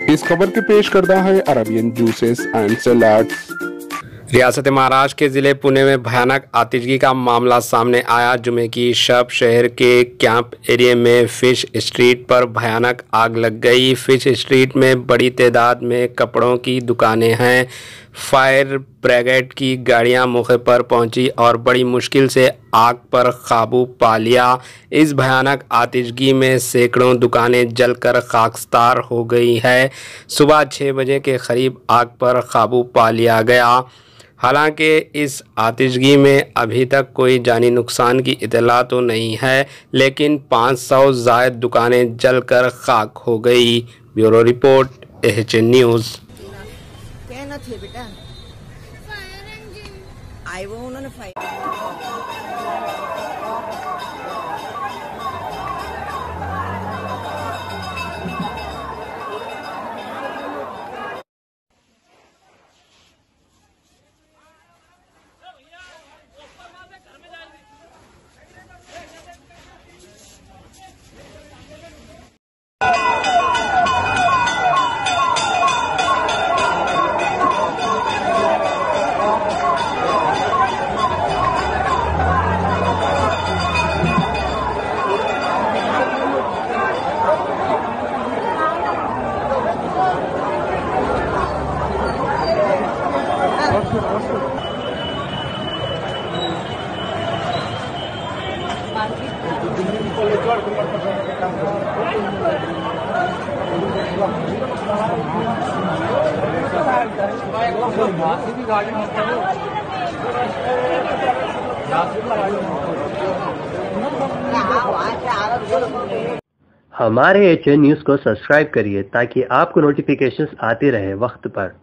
इस खबर के पेश करता है अरबियन जूसेस एंड सलाड्स। रियासत महाराष्ट्र के ज़िले पुणे में भयानक आतिशगी का मामला सामने आया। जुमे की शब शहर के कैंप एरिया में फिश स्ट्रीट पर भयानक आग लग गई। फिश स्ट्रीट में बड़ी तादाद में कपड़ों की दुकानें हैं। फायर ब्रिगेड की गाड़ियां मौके पर पहुंची और बड़ी मुश्किल से आग पर काबू पा लिया। इस भयानक आतिशगी में सैकड़ों दुकानें जलकर खाकसार हो गई है। सुबह 6 बजे के करीब आग पर काबू पा लिया गया। हालांकि इस आतिशगी में अभी तक कोई जानी नुकसान की इतला तो नहीं है, लेकिन 500 जायद दुकानें जलकर खाक हो गई। Bureau report, HN news. क्या थे बेटा? फायर इंजन आई वो उन्होंने हमारे एचएन न्यूज़ को सब्सक्राइब करिए ताकि आपको नोटिफिकेशंस आते रहे वक्त पर।